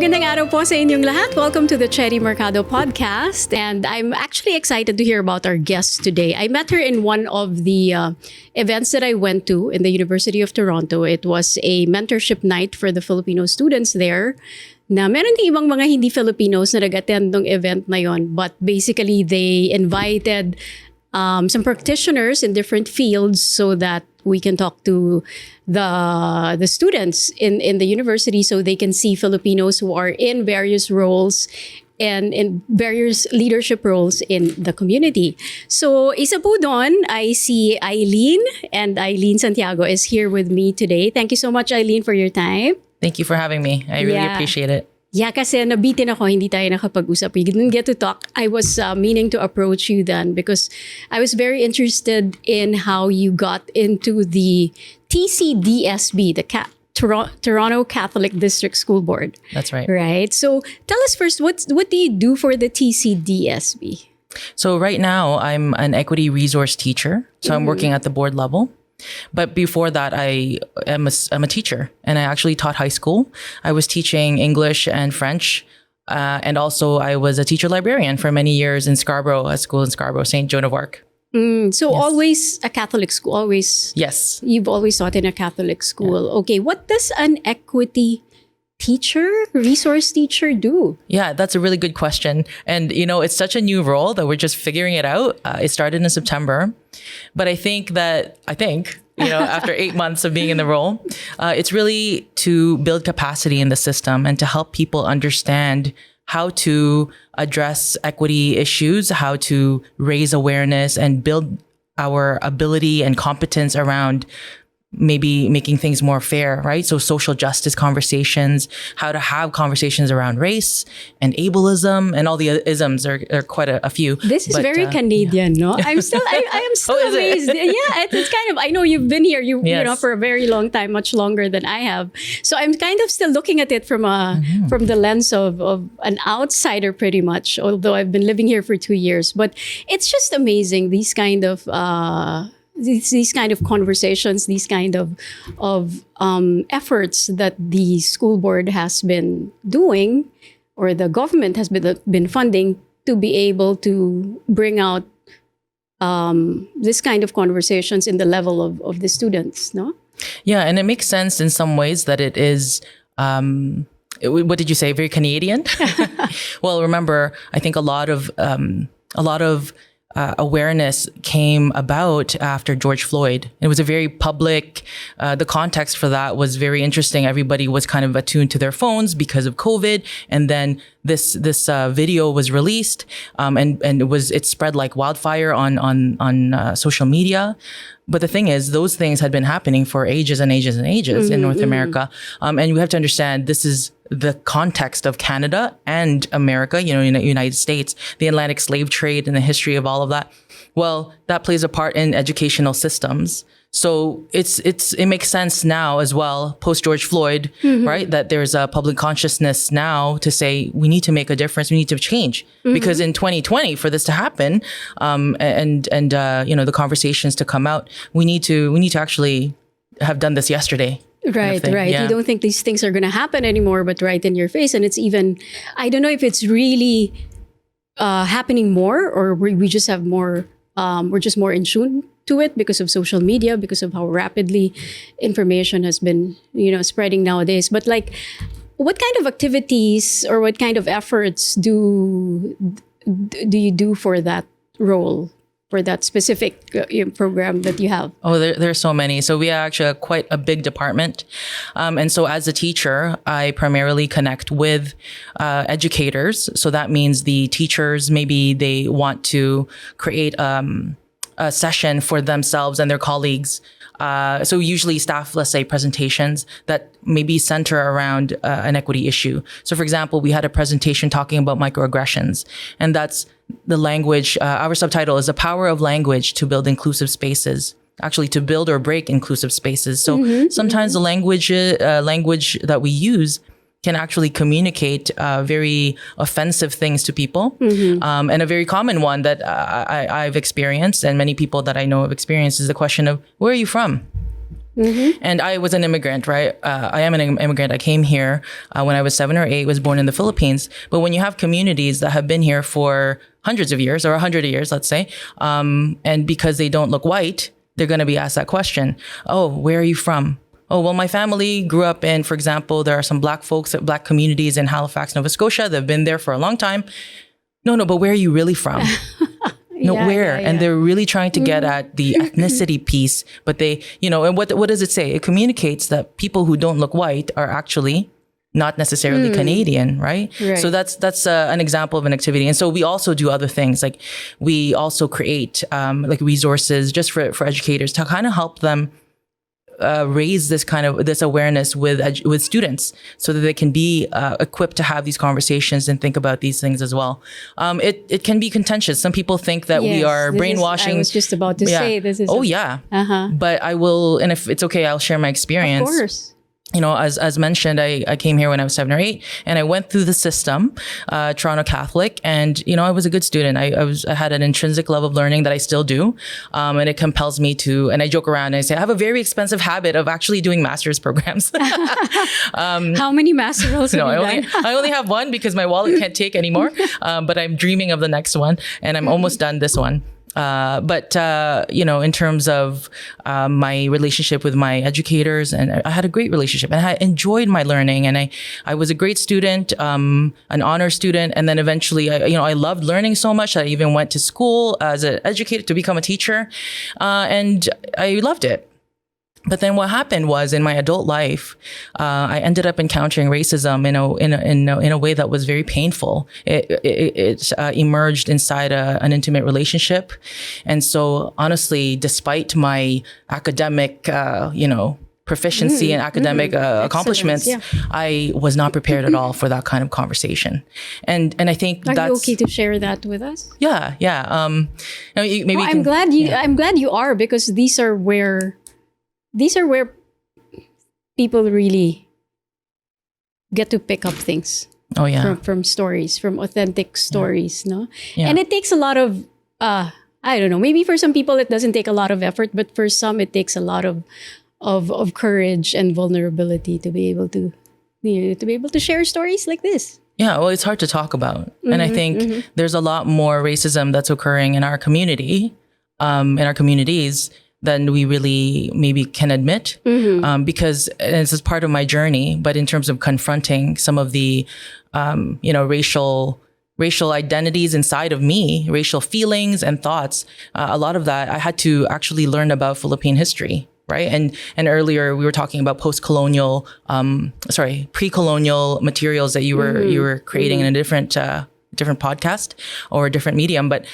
Magandang araw po sa inyong lahat. Welcome to the Cherie Mercado podcast. And I'm actually excited to hear about our guest today. I met her in one of the events that I went to in the University of Toronto. It was a mentorship night for the Filipino students there. Na meron din ibang mga hindi Filipinos na nag-attend ng event na yon. But basically, they invited some practitioners in different fields so that we can talk to the students in the university so they can see Filipinos who are in various roles and in various leadership roles in the community. So isa po doon ay si Aileen, and Aileen Santiago is here with me today. Thank you so much, Aileen, for your time. Thank you for having me. I really appreciate it. Yeah, kasi nabitin ako, hindi tayo nakapag-usap. We didn't get to talk. I was meaning to approach you then because I was very interested in how you got into the TCDSB, the Toronto Catholic District School Board. That's right. Right. So tell us first, what do you do for the TCDSB? So right now, I'm an equity resource teacher. So I'm working at the board level. But before that, I'm a teacher, and I actually taught high school. I was teaching English and French, and also I was a teacher librarian for many years in Scarborough, a school in Scarborough, St. Joan of Arc. So yes. Always a Catholic school, always. Yes. You've always taught in a Catholic school. Yeah. Okay, what does an equity resource teacher do? Yeah, that's a really good question. And, it's such a new role that we're just figuring it out. It started in September. But I think, after 8 months of being in the role, it's really to build capacity in the system and to help people understand how to address equity issues, how to raise awareness and build our ability and competence around maybe making things more fair, right? So social justice conversations, how to have conversations around race and ableism, and all the isms are quite a few. This is very Canadian, no? I am still amazed. Yeah, it's kind of, I know you've been here, you know, for a very long time, much longer than I have. So I'm kind of still looking at it from the lens of an outsider pretty much, although I've been living here for 2 years. But it's just amazing, these kind of conversations, these kind of efforts that the school board has been doing, or the government has been funding to be able to bring out this kind of conversations in the level of the students, no? Yeah, and it makes sense in some ways that it is. What did you say? Very Canadian? Well, remember, I think a lot of awareness came about after George Floyd. It was a very public, the context for that was very interesting. Everybody was kind of attuned to their phones because of COVID. And then this video was released, and it spread like wildfire on social media. But the thing is, those things had been happening for ages and ages and ages in North America. And we have to understand this is the context of Canada and America, United States, the Atlantic slave trade and the history of all of that. Well, that plays a part in educational systems. So it makes sense now as well, post George Floyd, right? That there's a public consciousness now to say we need to make a difference, we need to change, because in 2020 for this to happen, and the conversations to come out, we need to actually have done this yesterday. Right. Yeah. You don't think these things are going to happen anymore, but right in your face, and it's even, I don't know if it's really happening more, or we just have more. We're just more in tune to it because of social media, because of how rapidly information has been, spreading nowadays. But like, what kind of activities or what kind of efforts do you do for that role, for that specific program that you have? Oh, there are so many. So we are actually quite a big department. And so as a teacher, I primarily connect with educators. So that means the teachers, maybe they want to create a session for themselves and their colleagues. So usually staff, let's say, presentations that maybe center around an equity issue. So for example, we had a presentation talking about microaggressions, and that's the language. Our subtitle is The Power of Language to Build Inclusive Spaces. Actually, to build or break inclusive spaces. So sometimes the language that we use can actually communicate very offensive things to people. And a very common one that I've experienced, and many people that I know have experienced, is the question of, where are you from? And I was an immigrant, right? I am an immigrant. I came here when I was 7 or 8, was born in the Philippines. But when you have communities that have been here for hundreds of years or 100 years, let's say, and because they don't look white, they're going to be asked that question. Oh, where are you from? Oh, well, my family grew up in, for example, there are some black folks, black communities in Halifax, Nova Scotia. They've been there for a long time. No, but where are you really from? No, where? And they're really trying to get at the ethnicity piece, but they, and what does it say? It communicates that people who don't look white are actually not necessarily Canadian, right? So that's an example of an activity. And so we also do other things. Like we also create like resources just for educators to kind of help them raise this awareness with students so that they can be equipped to have these conversations and think about these things as well. It can be contentious. Some people think that we are brainwashing. I was just about to say this is. But I will, and if it's okay, I'll share my experience. Of course. As mentioned, I came here when I was 7 or 8, and I went through the system, Toronto Catholic, and I was a good student. I had an intrinsic love of learning that I still do, and it compels me to. And I joke around and I say I have a very expensive habit of actually doing master's programs. How many masterals? Have you done? I only have one because my wallet can't take anymore. But I'm dreaming of the next one, and I'm almost done this one. But in terms of my relationship with my educators, and I had a great relationship, and I enjoyed my learning, and I was a great student, an honor student, and then eventually, I loved learning so much that I even went to school as an educator to become a teacher, and I loved it. But then what happened was in my adult life, I ended up encountering racism in a way that was very painful. It emerged inside an intimate relationship. And so honestly, despite my academic, proficiency and academic accomplishments, I was not prepared at all for that kind of conversation. And I think Are that's you okay to share that with us? Yeah. Maybe I'm glad you are, because these are where people really get to pick up things. Oh yeah. From stories, from authentic stories, no? Yeah. And it takes a lot of I don't know, maybe for some people it doesn't take a lot of effort, but for some it takes a lot of courage and vulnerability to be able to share stories like this. Yeah, well, it's hard to talk about. And I think there's a lot more racism that's occurring in our community, in our communities, than we really maybe can admit, because and this is part of my journey. But in terms of confronting some of the, racial identities inside of me, racial feelings and thoughts, a lot of that I had to actually learn about Philippine history, right? And earlier we were talking about pre-colonial materials that you were creating in a different podcast or a different medium, but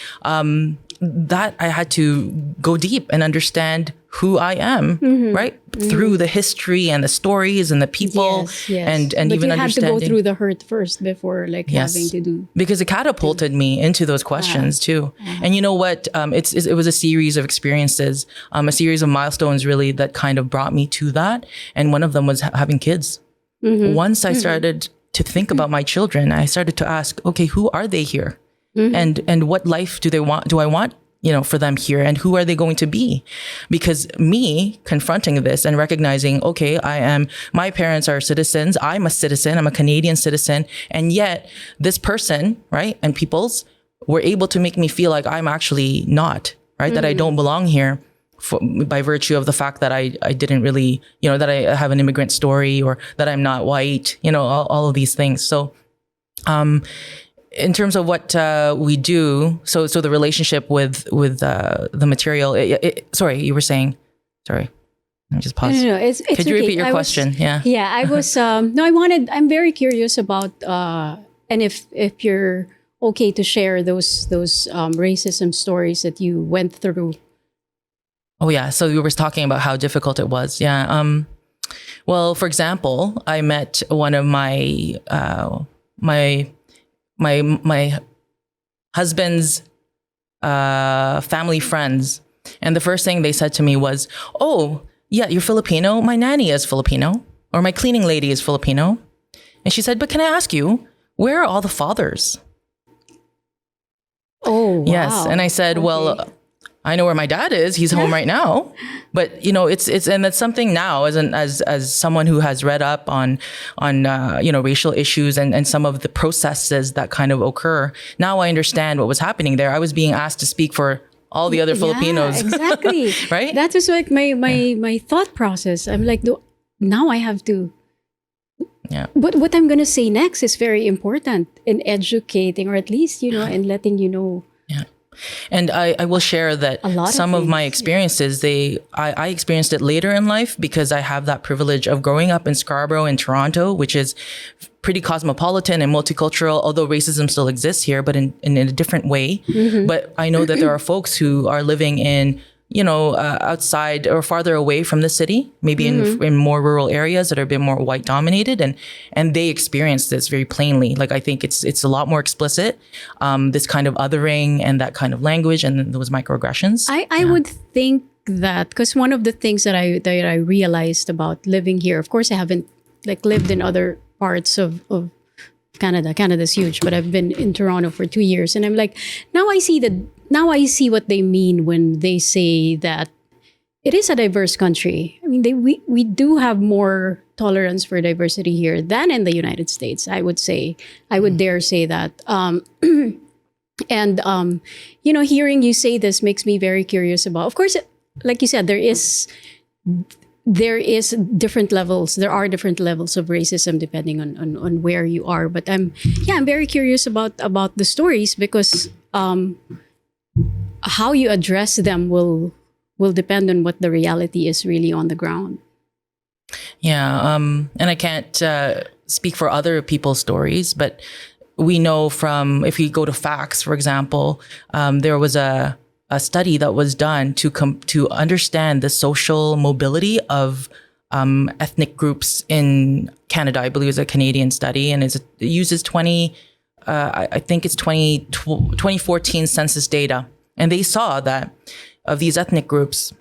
that I had to go deep and understand who I am, right? Through the history and the stories and the people, and but even you had to understanding. go through the hurt first before having to do. Because it catapulted me into those questions too. And you know what? It was a series of experiences, a series of milestones really that kind of brought me to that. And one of them was having kids. Once I started to think about my children, I started to ask, okay, who are they here? And what life do I want, for them here, and who are they going to be? Because me confronting this and recognizing, okay, my parents are citizens. I'm a citizen. I'm a Canadian citizen. And yet this person, right, and peoples were able to make me feel like I'm actually not, right? That I don't belong here by virtue of the fact that I didn't really, that I have an immigrant story, or that I'm not white, all of these things. So, in terms of what we do, so the relationship with the material. Sorry, you were saying. Sorry, let me just pause. No, it's Could you repeat your question? Yeah, I was. No, I'm very curious about, and if you're okay to share those racism stories that you went through. Oh yeah, so we were talking about how difficult it was. Yeah. Well, for example, I met one of my husband's family friends, and the first thing they said to me was, "Oh, yeah, you're Filipino. My nanny is Filipino, or my cleaning lady is Filipino." And she said, "But can I ask you, where are all the fathers?" Oh, wow. Yes, and I said, okay. "Well, I know where my dad is. He's home right now. But and that's something now as someone who has read up on racial issues and some of the processes that kind of occur. Now I understand what was happening there. I was being asked to speak for all the other Filipinos. Exactly. Right? That is like my thought process. I'm like, now I have to. Yeah. But what I'm going to say next is very important in educating, or at least, and letting you know. Yeah. And I will share that some of my experiences, I experienced it later in life because I have that privilege of growing up in Scarborough in Toronto, which is pretty cosmopolitan and multicultural, although racism still exists here, but in a different way. Mm-hmm. But I know that there are folks who are living in outside or farther away from the city, maybe in more rural areas that are a bit more white dominated, and they experience this very plainly. Like, I think it's a lot more explicit, this kind of othering and that kind of language and those microaggressions. I would think that, because one of the things that I realized about living here, of course I haven't lived in other parts of Canada. Canada's huge, but I've been in Toronto for 2 years, and I'm like, now I see what they mean when they say that it is a diverse country. I mean, we do have more tolerance for diversity here than in the United States. I would dare say that. Hearing you say this makes me very curious about. Of course, like you said, there is different levels. There are different levels of racism depending on where you are. But I'm very curious about the stories, because how you address them will depend on what the reality is really on the ground. Yeah, and I can't speak for other people's stories, but we know from, if you go to facts, for example, there was a study that was done to understand the social mobility of ethnic groups in Canada. I believe it was a Canadian study, and it uses 2014 census data. And they saw that of these ethnic groups,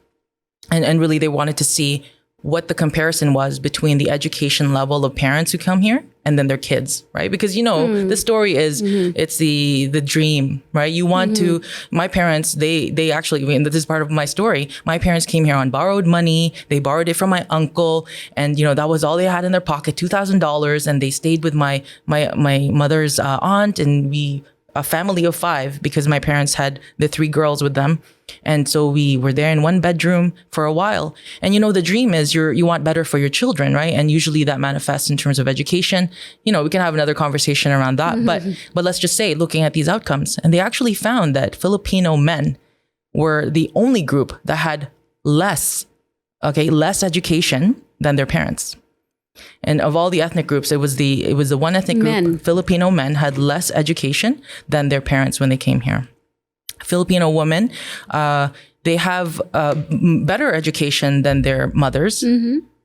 and really they wanted to see what the comparison was between the education level of parents who come here and then their kids, right? Because, the story is, it's the dream, right? You want to, my parents, they actually, this is part of my story. My parents came here on borrowed money. They borrowed it from my uncle. And, that was all they had in their pocket, $2,000. And they stayed with my mother's aunt, and a family of 5, because my parents had the 3 girls with them. And so we were there in one bedroom for a while. And, the dream is you want better for your children, right? And usually that manifests in terms of education. We can have another conversation around that. But let's just say, looking at these outcomes, and they actually found that Filipino men were the only group that had less education than their parents. And of all the ethnic groups, it was the one ethnic group, Filipino men, had less education than their parents when they came here. Filipino women, they have better education than their mothers,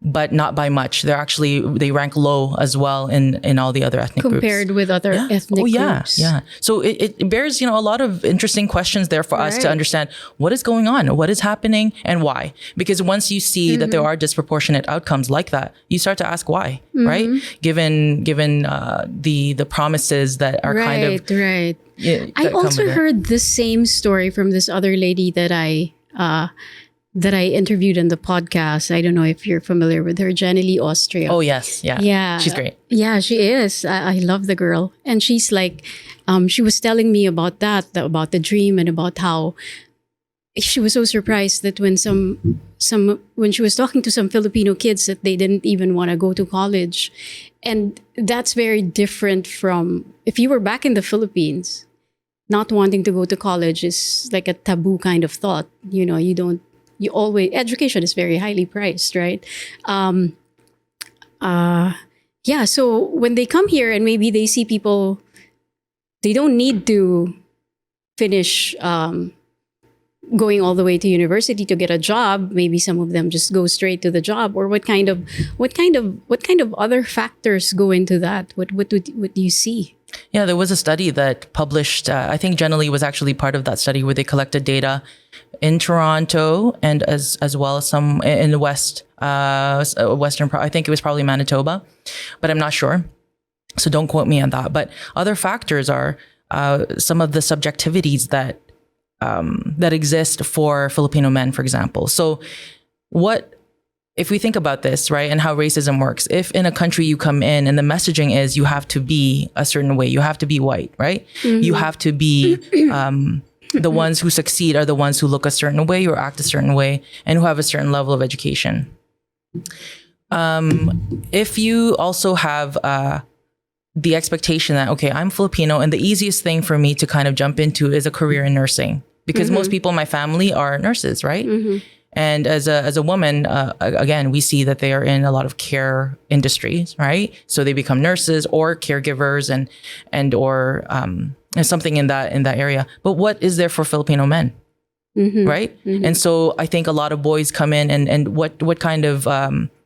but not by much. They rank low as well in all the other ethnic groups. Compared with other ethnic groups. Yeah. So it bears, a lot of interesting questions there for us to understand what is going on, what is happening, and why. Because once you see that there are disproportionate outcomes like that, you start to ask why, right? Given the promises that are kind of... Right. I also heard the same story from this other lady that I interviewed in the podcast. I don't know if you're familiar with her, Jenny Austria. Oh, yes. Yeah. She's great. Yeah, she is. I love the girl. And she's like, she was telling me about about the dream, and about how she was so surprised that when when she was talking to some Filipino kids, that they didn't even want to go to college. And that's very different from if you were back in the Philippines. Not wanting to go to college is like a taboo kind of thought. Education is very highly priced, right? So when they come here and maybe they see people, they don't need to finish going all the way to university to get a job. Maybe some of them just go straight to the job. Or what kind of other factors go into that? What do you see? Yeah, there was a study that published, I think Jenny was actually part of that study, where they collected data in Toronto and as well as some in the western, I think it was probably Manitoba, but I'm not sure. So don't quote me on that. But other factors are some of the subjectivities that that exist for Filipino men, for example. So if we think about this, right, and how racism works, if in a country you come in and the messaging is you have to be a certain way, you have to be white, right? You have to be, the ones who succeed are the ones who look a certain way or act a certain way and who have a certain level of education. If you also have the expectation that, okay, I'm Filipino and the easiest thing for me to kind of jump into is a career in nursing, because most people in my family are nurses, right? And as a woman, again, we see that they are in a lot of care industries, right? So they become nurses or caregivers or something in that area. But what is there for Filipino men, right? And so I think a lot of boys come in and what kind of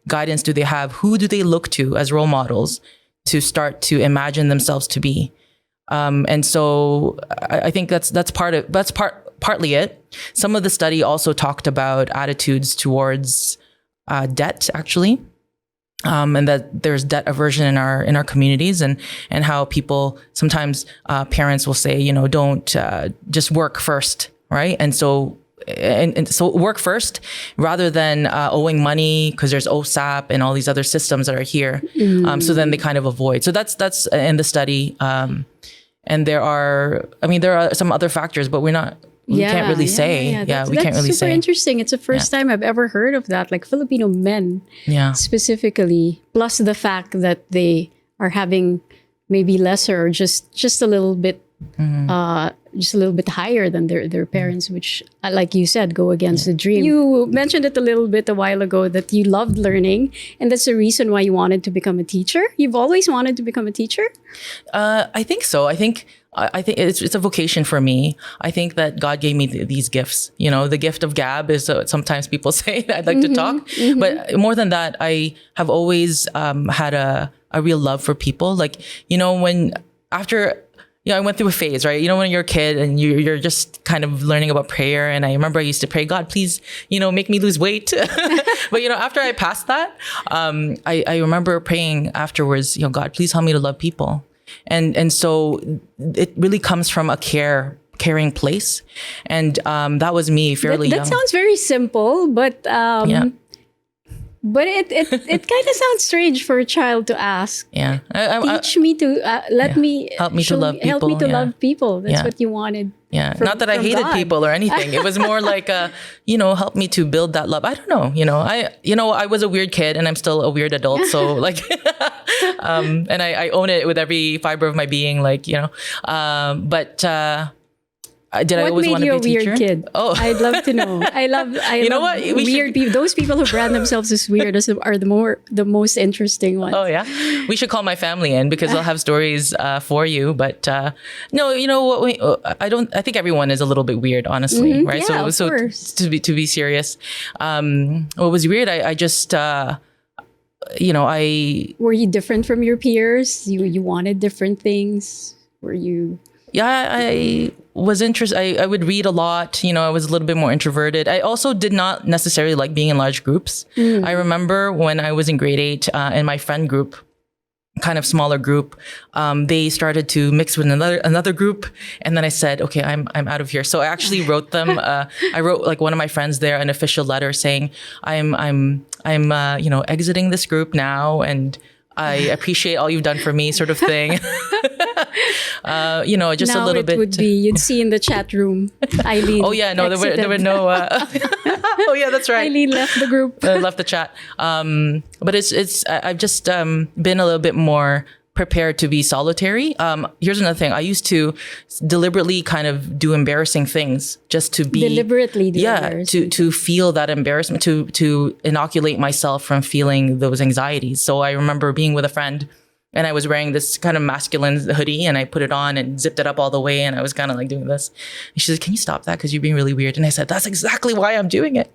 guidance do they have? Who do they look to as role models to start to imagine themselves to be? And so I think that's partly it. Some of the study also talked about attitudes towards debt, actually, and that there's debt aversion in our communities, and how people sometimes parents will say, don't just work first, right? And so work first rather than owing money because there's OSAP and all these other systems that are here. So then they kind of avoid. So that's in the study. And there are some other factors, but we can't really say. We can't really say. That's super interesting. It's the first time I've ever heard of that, like Filipino men specifically, plus the fact that they are having maybe lesser or just a little bit higher than their parents, which, like you said, go against the dream. You mentioned it a little bit a while ago that you loved learning, and that's the reason why you wanted to become a teacher. You've always wanted to become a teacher? I think so. I think it's a vocation for me. I think that God gave me these gifts. The gift of gab is sometimes people say I'd like to talk, but more than that, I have always had a real love for people. Like, I went through a phase, right? When you're a kid and you're just kind of learning about prayer. And I remember I used to pray, God, please, make me lose weight. But, after I passed that, I remember praying afterwards, God, please help me to love people. And so it really comes from a caring place. And that was me fairly young. That sounds very simple, but But it kind of sounds strange for a child to ask. Yeah, teach me to help me to love people. Help me to love people. That's what you wanted. Yeah, not that I hated God. People or anything. It was more like help me to build that love. I don't know. I was a weird kid and I'm still a weird adult. So like, and I own it with every fiber of my being. Did I always want to be a teacher? What made you a weird kid? Oh, I'd love to know. I love what? Weird people. Those people who brand themselves as weird are the most interesting ones. Oh yeah, we should call my family in because they'll have stories for you. But no, what? I think everyone is a little bit weird, honestly, right? Yeah, of course. To be serious, what was weird? I just. Were you different from your peers? You wanted different things? Were you? Yeah, I was interested. I would read a lot. I was a little bit more introverted. I also did not necessarily like being in large groups. I remember when I was in grade 8 in my friend group, kind of smaller group, they started to mix with another group, and then I said, okay, I'm out of here. So I actually wrote them. I wrote like one of my friends there an official letter saying I'm exiting this group now, and I appreciate all you've done for me, sort of thing. Just now a little bit. It would be, you'd see in the chat room, Aileen. Oh yeah, no, there were no. Oh yeah, that's right. Aileen left the group. Left the chat. But I've just been a little bit more prepared to be solitary. Here's another thing. I used to deliberately kind of do embarrassing things just to be deliberately do embarrassing. to feel that embarrassment, to inoculate myself from feeling those anxieties. So I remember being with a friend and I was wearing this kind of masculine hoodie and I put it on and zipped it up all the way and I was kind of like doing this. And she said, "Can you stop that? Because you're being really weird." And I said, "That's exactly why I'm doing it."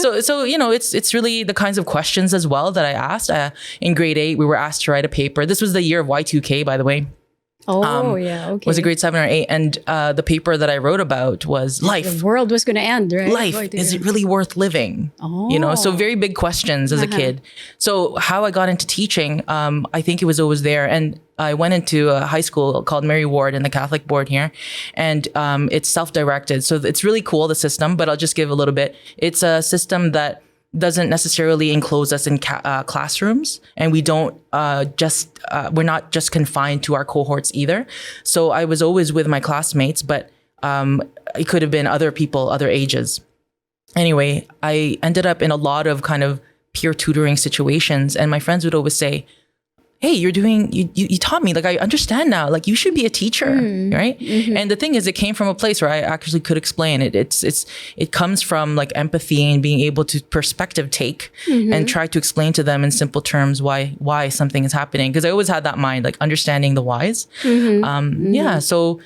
So it's really the kinds of questions as well that I asked. In grade 8, we were asked to write a paper. This was the year of Y2K, by the way. Oh, yeah. Okay. Was a grade 7 or 8. And the paper that I wrote about was life. The world was going to end, right? Life, is it really worth living? So very big questions as a kid. So how I got into teaching, I think it was always there. And I went into a high school called Mary Ward in the Catholic board here, and it's self-directed. So it's really cool, the system, but I'll just give a little bit. It's a system that doesn't necessarily enclose us in classrooms, and we don't we're not just confined to our cohorts either. So I was always with my classmates, but it could have been other people, other ages. Anyway, I ended up in a lot of kind of peer tutoring situations, and my friends would always say, hey, you taught me, like, I understand now, like, you should be a teacher, right? And the thing is, it came from a place where I actually could explain it. It comes from like empathy and being able to perspective take and try to explain to them in simple terms why something is happening. Because I always had that mind, like understanding the whys. Yeah. So,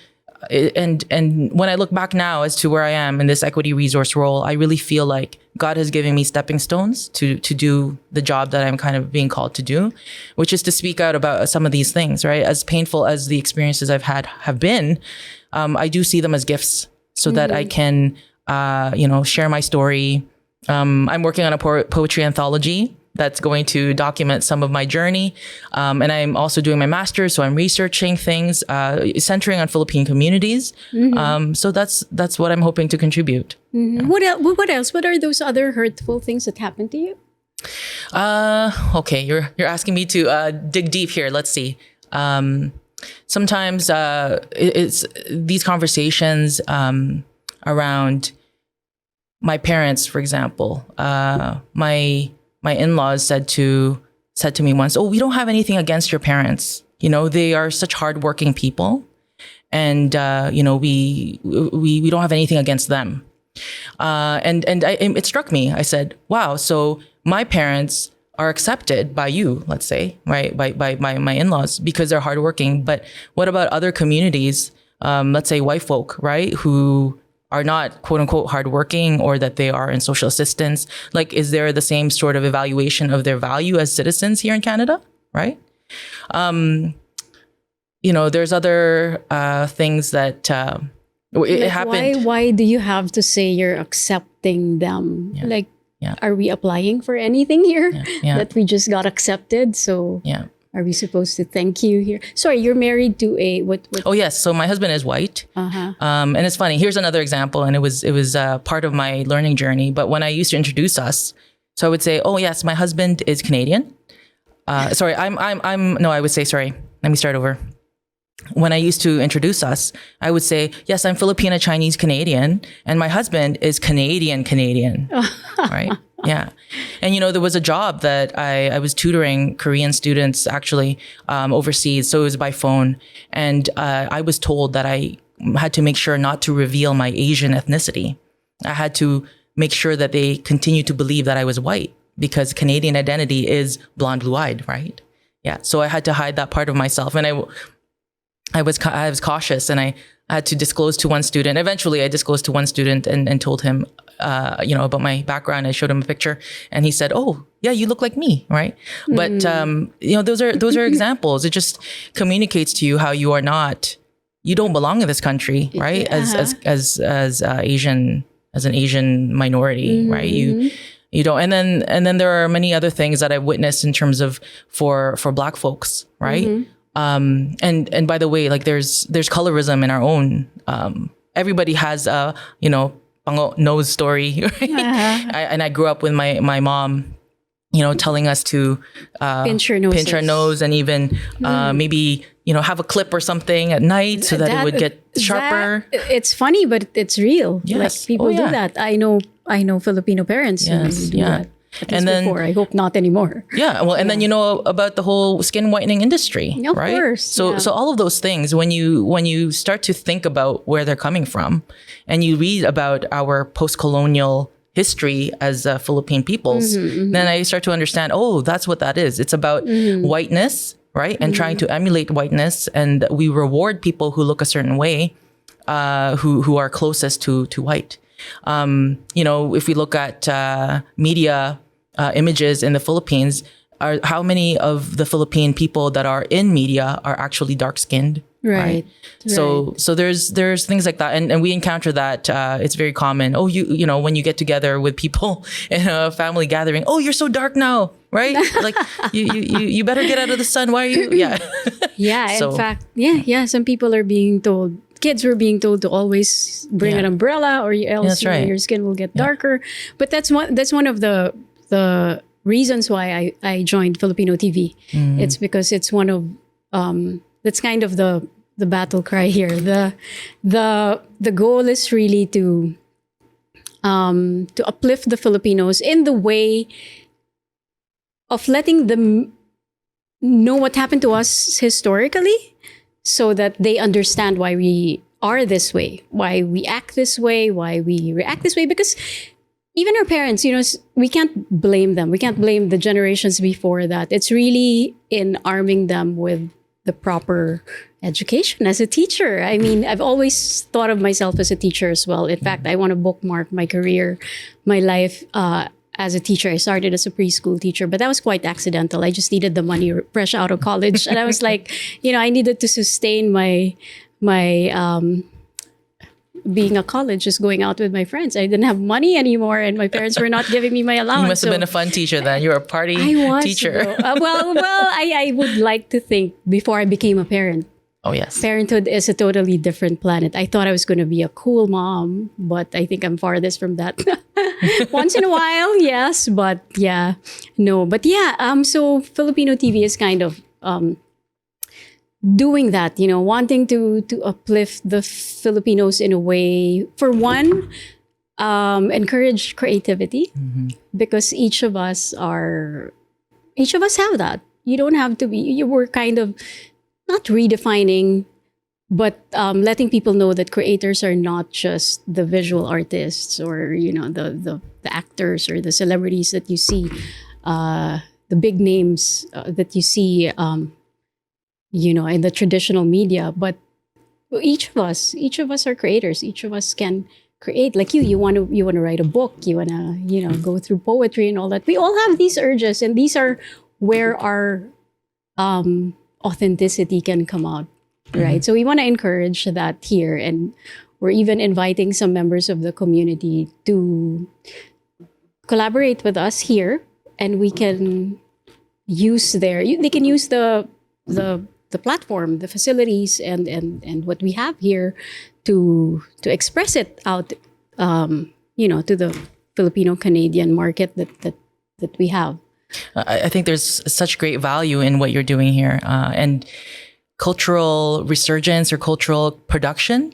and when I look back now as to where I am in this equity resource role, I really feel like God has given me stepping stones to do the job that I'm kind of being called to do, which is to speak out about some of these things, right? As painful as the experiences I've had have been, I do see them as gifts so that I can, share my story. I'm working on a poetry anthology that's going to document some of my journey. And I'm also doing my master's, so I'm researching things, centering on Philippine communities. So that's what I'm hoping to contribute. Yeah. What else? What are those other hurtful things that happened to you? Okay, you're asking me to dig deep here. Let's see. Sometimes it's these conversations around my parents, for example. My in-laws said to me once, "Oh, we don't have anything against your parents. They are such hardworking people, and we don't have anything against them." It struck me. I said, "Wow, so my parents are accepted by you, let's say, right, by my in-laws because they're hardworking. But what about other communities? Let's say white folk, right, who are not quote unquote hardworking, or that they are in social assistance? Like, is there the same sort of evaluation of their value as citizens here in Canada? Right? There's other things that it happened. Why do you have to say you're accepting them? Yeah. Like, Yeah. are we applying for anything here Yeah. that we just got accepted? So Yeah. are we supposed to thank you here? Sorry, you're married to a what? Oh yes. So my husband is white. And it's funny. Here's another example, and it was part of my learning journey. But when I used to introduce us, so I would say, "Oh yes, my husband is Canadian." Sorry, I would say, sorry. Let me start over. When I used to introduce us, I would say, "Yes, I'm Filipino Chinese Canadian, and my husband is Canadian." Right? Yeah. And, there was a job that I was tutoring Korean students actually overseas. So it was by phone. And I was told that I had to make sure not to reveal my Asian ethnicity. I had to make sure that they continue to believe that I was white, because Canadian identity is blonde, blue-eyed, right? Yeah. So I had to hide that part of myself. And I was cautious, and I had to disclose to one student. Eventually, I disclosed to one student and told him, about my background. I showed him a picture, and he said, "Oh, yeah, you look like me," right? But those are examples. It just communicates to you how you don't belong in this country, right? As an Asian minority, right? You don't. And then there are many other things that I've witnessed in terms of for Black folks, right? And by the way, like there's colorism in our own. Everybody has pango nose story, right? I grew up with my mom, telling us to pinch our nose, and even maybe have a clip or something at night so that it would get sharper. It's funny, but it's real. Yes. Like, people do that. I know Filipino parents who do that. At least before. I hope not anymore. Yeah. Well, and then about the whole skin whitening industry, of right? Course. So all of those things, when you start to think about where they're coming from, and you read about our post-colonial history as Philippine peoples, then I start to understand, oh, that's what that is. It's about whiteness, right? And trying to emulate whiteness, and we reward people who look a certain way, who are closest to white. If we look at media images in the Philippines, how many of the Philippine people that are in media are actually dark-skinned, Right. So there's things like that, and we encounter that. It's very common. Oh, you know, when you get together with people in a family gathering, oh, you're so dark now, right? Like you better get out of the sun. Why are you? Yeah. Yeah. So- In fact, yeah. Some people are being told. Kids were being told to always bring an umbrella, or else that's right. your skin will get darker. But that's one of the reasons why I joined Filipino TV. It's because it's one of that's kind of the battle cry here. The goal is really to uplift the Filipinos in the way of letting them know what happened to us historically, so that they understand why we are this way, why we act this way, why we react this way. Because even our parents, you know, we can't blame them. We can't blame the generations before that. It's really in arming them with the proper education as a teacher. I mean, I've always thought of myself as a teacher as well. In fact, I want to bookmark my career, my life as a teacher. I started as a preschool teacher, but that was quite accidental. I just needed the money fresh out of college. And I was like, you know, I needed to sustain my being a college, just going out with my friends. I didn't have money anymore, and my parents were not giving me my allowance. You must have been a fun teacher then. You were a party teacher. Well, I would like to think before I became a parent. Oh, yes. Parenthood is a totally different planet. I thought I was going to be a cool mom, but I think I'm farthest from that. Once in a while, yes, but yeah, no. But yeah, so Filipino TV is kind of doing that, you know, wanting to uplift the Filipinos in a way. For one, encourage creativity, because each of us have that. You don't have to be. You were kind of not redefining, but letting people know that creators are not just the visual artists, or, you know, the actors or the celebrities that you see, the big names that you see, you know, in the traditional media. But each of us are creators. Each of us can create. Like you want to write a book. You want to, you know, go through poetry and all that. We all have these urges, and these are where our authenticity can come out, right? So we want to encourage that here, and we're even inviting some members of the community to collaborate with us here, and we can use they can use the platform, the facilities, and what we have here to express it out, you know, to the Filipino Canadian market that we have. I think there's such great value in what you're doing here. And cultural resurgence or cultural production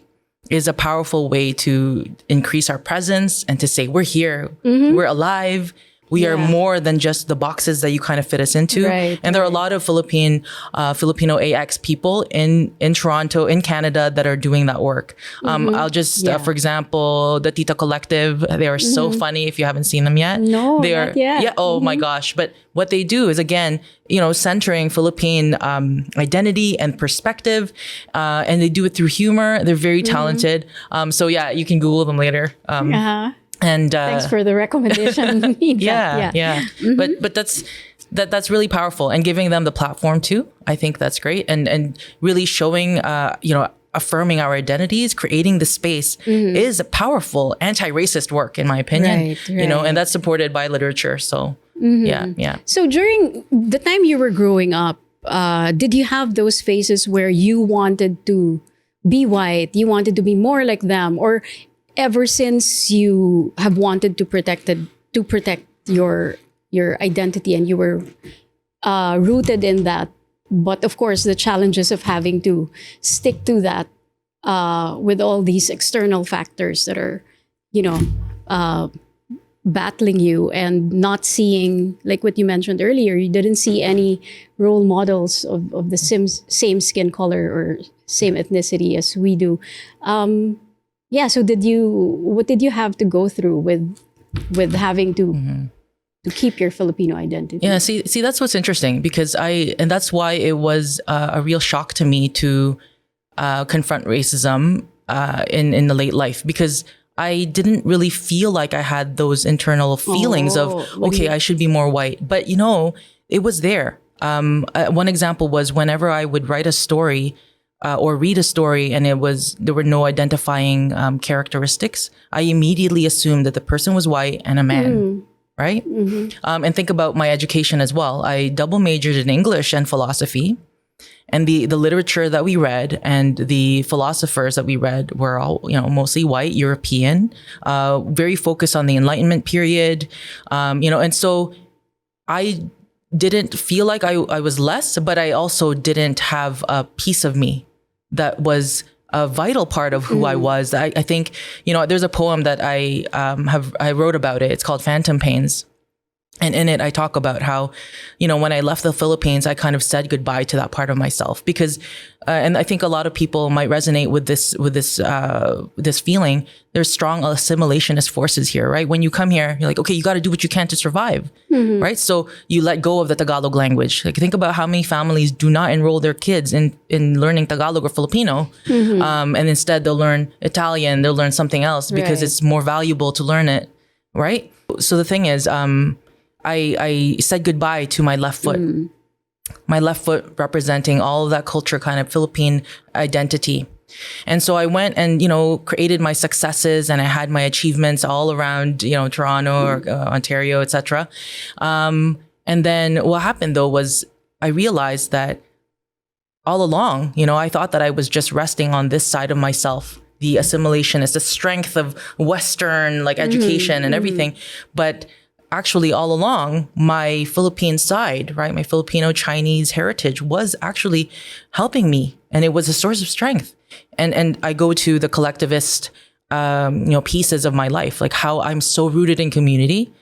is a powerful way to increase our presence and to say, we're here, we're alive. We are more than just the boxes that you kind of fit us into. Right, and there are a lot of Filipino AX people in Toronto, in Canada, that are doing that work. I'll just, for example, the Tita Collective, they are so funny if you haven't seen them yet. No, they are, not yet. Yeah, oh my gosh. But what they do is, again, you know, centering Philippine identity and perspective. And they do it through humor. They're very talented. So yeah, you can Google them later. And thanks for the recommendation. Yeah. But that's really powerful, and giving them the platform too. I think that's great, and really showing, you know, affirming our identities, creating the space is a powerful anti-racist work, in my opinion. Right. You know, and that's supported by literature. So yeah. So during the time you were growing up, did you have those phases where you wanted to be white, you wanted to be more like them, or ever since you have wanted to protect your identity, and you were rooted in that, but of course the challenges of having to stick to that with all these external factors that are, you know, battling you, and not seeing, like what you mentioned earlier, you didn't see any role models of the same skin color or same ethnicity as we do. Yeah. So what did you have to go through with having to keep your Filipino identity? Yeah. See, that's what's interesting, because and that's why it was a real shock to me to confront racism in the late life, because I didn't really feel like I had those internal feelings of, okay, I should be more white. But, you know, it was there. One example was whenever I would write a story or read a story and there were no identifying characteristics, I immediately assumed that the person was white and a man. Right? And think about my education as well. I double majored in English and philosophy. And the literature that we read and the philosophers that we read were all, mostly white, European, very focused on the Enlightenment period. And so I didn't feel like I was less, but I also didn't have a piece of me that was a vital part of who I was. I think, there's a poem that I wrote about it. It's called Phantom Pains. And in it, I talk about how, when I left the Philippines, I kind of said goodbye to that part of myself because, and I think a lot of people might resonate with this feeling. There's strong assimilationist forces here, right? When you come here, you're like, okay, you got to do what you can to survive, right? So you let go of the Tagalog language. Like think about how many families do not enroll their kids in learning Tagalog or Filipino, and instead they'll learn Italian, they'll learn something else because it's more valuable to learn it, right? So the thing is, I said goodbye to my left foot. My left foot representing all of that culture, kind of Philippine identity. And so I went and, created my successes and I had my achievements all around, Toronto or Ontario, etc. And then what happened though was I realized that all along, I thought that I was just resting on this side of myself. The assimilation is the strength of Western education and everything. But actually all along, my Philippine side, right, my Filipino Chinese heritage was actually helping me, and it was a source of strength. And I go to the collectivist, pieces of my life, like how I'm so rooted in community.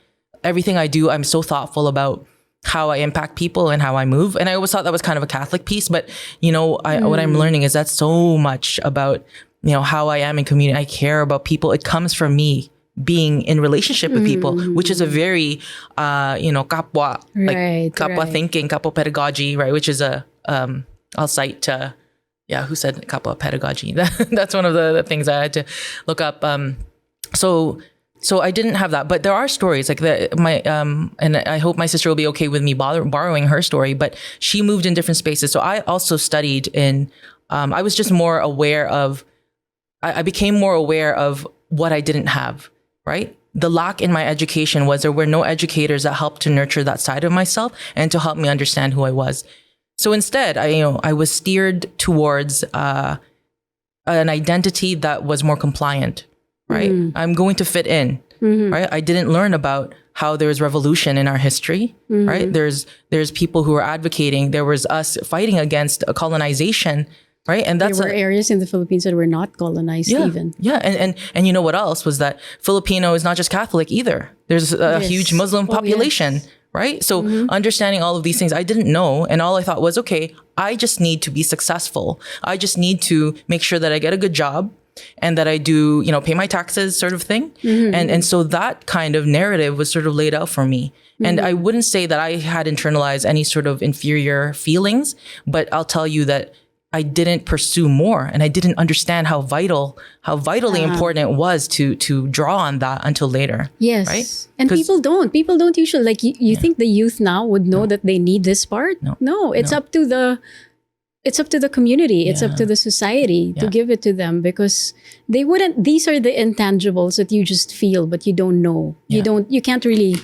Everything I do, I'm so thoughtful about how I impact people and how I move. And I always thought that was kind of a Catholic piece, but what I'm learning is that's so much about how I am in community. I care about people. It comes from me being in relationship with people, which is a very, kapwa, kapwa thinking, kapwa pedagogy, right? Which is I'll cite, who said kapwa pedagogy? That's one of the things I had to look up. So I didn't have that, but there are stories like and I hope my sister will be okay with me borrowing her story, but she moved in different spaces. So I also studied I was just more aware of, I became more aware of what I didn't have. Right? The lack in my education was there were no educators that helped to nurture that side of myself and to help me understand who I was. So instead, I was steered towards an identity that was more compliant, right? I'm going to fit in, right? I didn't learn about how there's revolution in our history, right? There's people who are advocating. There was us fighting against a colonization. Right. And there were areas in the Philippines that were not colonized even. Yeah. And you know what else was that Filipino is not just Catholic either. There's a huge Muslim population. Right. So understanding all of these things I didn't know. And all I thought was, okay, I just need to be successful. I just need to make sure that I get a good job and that I do, pay my taxes sort of thing. And so that kind of narrative was sort of laid out for me. And I wouldn't say that I had internalized any sort of inferior feelings, but I'll tell you that I didn't pursue more, and I didn't understand how vitally important it was to draw on that until later. Yes. Right? And people don't usually, you think the youth now would know that they need this part? No, it's up to the community. It's up to the society to give it to them, because they wouldn't, these are the intangibles that you just feel, but you don't know. You can't really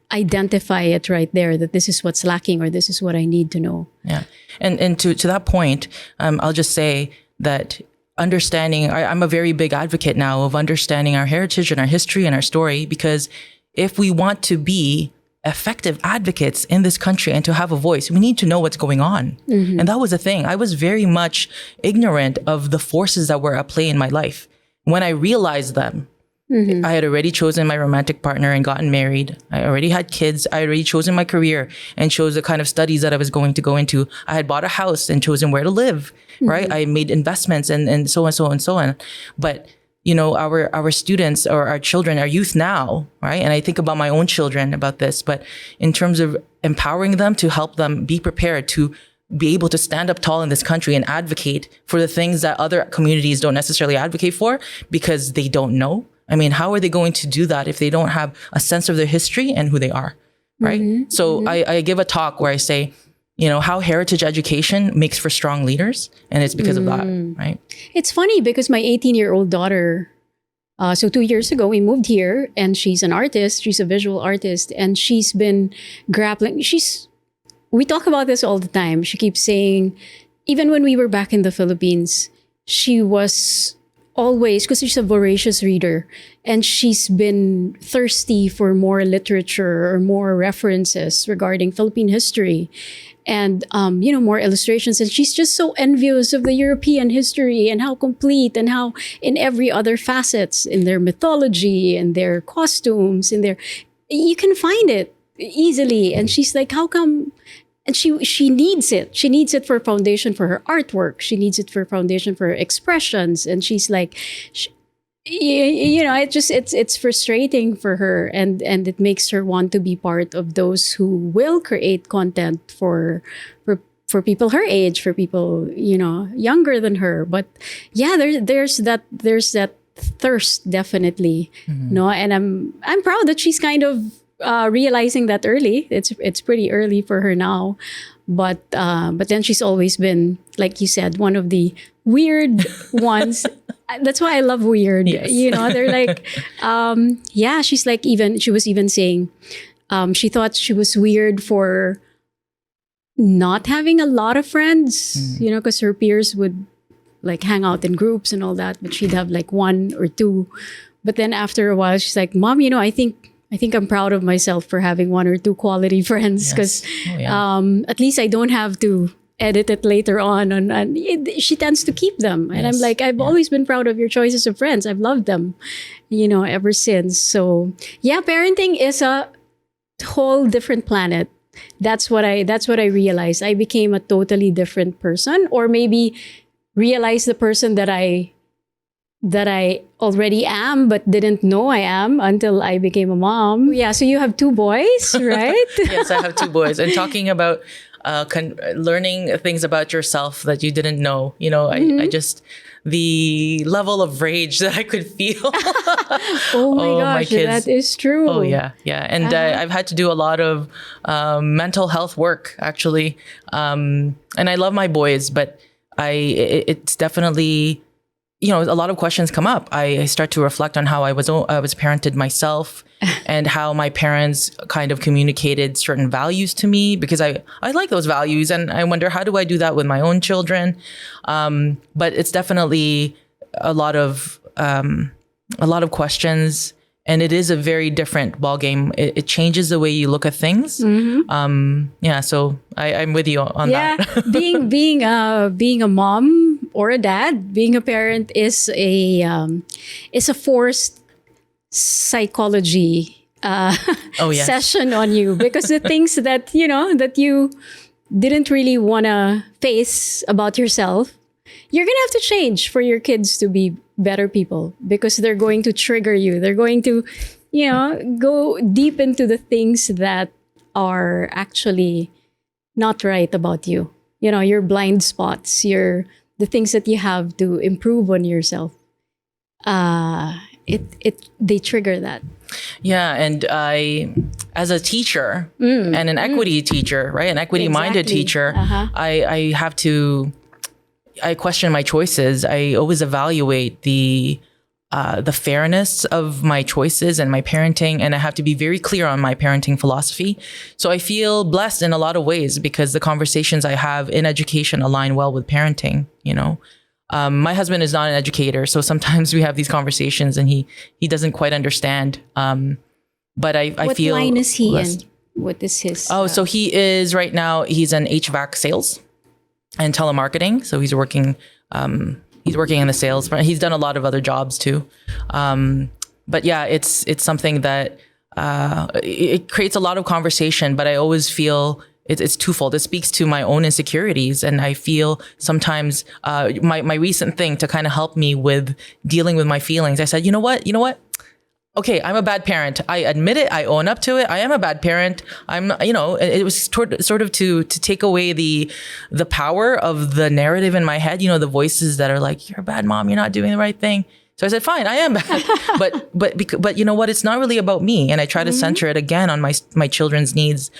identify it right there that this is what's lacking or this is what I need to know. Yeah. And to that point, I'll just say that understanding, I'm a very big advocate now of understanding our heritage and our history and our story, because if we want to be effective advocates in this country and to have a voice, we need to know what's going on. And that was the thing. I was very much ignorant of the forces that were at play in my life. When I realized them, I had already chosen my romantic partner and gotten married. I already had kids. I had already chosen my career and chose the kind of studies that I was going to go into. I had bought a house and chosen where to live, right? I made investments and so on, so on, and so on. But, our students or our children, our youth now, right? And I think about my own children about this, but in terms of empowering them to help them be prepared to be able to stand up tall in this country and advocate for the things that other communities don't necessarily advocate for because they don't know. I mean, how are they going to do that if they don't have a sense of their history and who they are, right? So I give a talk where I say, how heritage education makes for strong leaders. And it's because of that, right? It's funny because my 18-year-old daughter, so 2 years ago, we moved here and she's an artist. She's a visual artist and she's been grappling. We talk about this all the time. She keeps saying, even when we were back in the Philippines, she was always, because she's a voracious reader, and she's been thirsty for more literature or more references regarding Philippine history and, more illustrations. And she's just so envious of the European history and how complete and how in every other facets, in their mythology and their costumes, you can find it easily. And she's like, how come? And she needs it. She needs it for foundation for her artwork. She needs it for foundation for her expressions. And she's like, it's frustrating for her, and it makes her want to be part of those who will create content for people her age, for people younger than her. But yeah, there's that thirst definitely. No, and I'm proud that she's kind of realizing that early. It's pretty early for her now, but then she's always been, like you said, one of the weird ones. That's why I love weird. Yes. They're like, she's like, she was even saying, she thought she was weird for not having a lot of friends, because her peers would like hang out in groups and all that, but she'd have like one or two. But then after a while, she's like, Mom, I think I'm proud of myself for having one or two quality friends, because at least I don't have to edit it later on. And she tends to keep them. And I'm like, I've always been proud of your choices of friends. I've loved them, ever since. So yeah, parenting is a whole different planet. That's what I realized. I became a totally different person, or maybe realized the person that I already am, but didn't know I am until I became a mom. Yeah, so you have 2 boys, right? Yes, I have 2 boys. And talking about learning things about yourself that you didn't know, I just, the level of rage that I could feel. Oh my gosh, my kids. That is true. Oh yeah. And I've had to do a lot of mental health work, actually. And I love my boys, but it's definitely, a lot of questions come up. I start to reflect on how I was parented myself and how my parents kind of communicated certain values to me, because I like those values, and I wonder, how do I do that with my own children? But it's definitely a lot of questions, and it is a very different ballgame. It changes the way you look at things. So I'm with you on that. being a mom or a dad, being a parent is a forced psychology session on you, because the things that you didn't really want to face about yourself, you're gonna have to change for your kids to be better people, because they're going to trigger you. They're going to go deep into the things that are actually not right about you. Your blind spots, the things that you have to improve on yourself. They trigger that. Yeah, and I, as a teacher and an equity teacher, right, an equity-minded teacher, I question my choices. I always evaluate the fairness of my choices and my parenting, and I have to be very clear on my parenting philosophy. So I feel blessed in a lot of ways, because the conversations I have in education align well with parenting. My husband is not an educator, so sometimes we have these conversations and he doesn't quite understand. But I feel. What line is he blessed. in? What is his? So he is right now. He's in HVAC sales and telemarketing. So he's working in the sales front. He's done a lot of other jobs too. But yeah, it's something that it creates a lot of conversation, but I always feel it's twofold. It speaks to my own insecurities, and I feel sometimes my recent thing to kind of help me with dealing with my feelings. I said, you know what? Okay, I'm a bad parent. I admit it. I own up to it. I am a bad parent. It was sort of to take away the power of the narrative in my head. The voices that are like, you're a bad mom. You're not doing the right thing. So I said, fine, I am bad. but you know what? It's not really about me. And I try to center it again on my children's needs.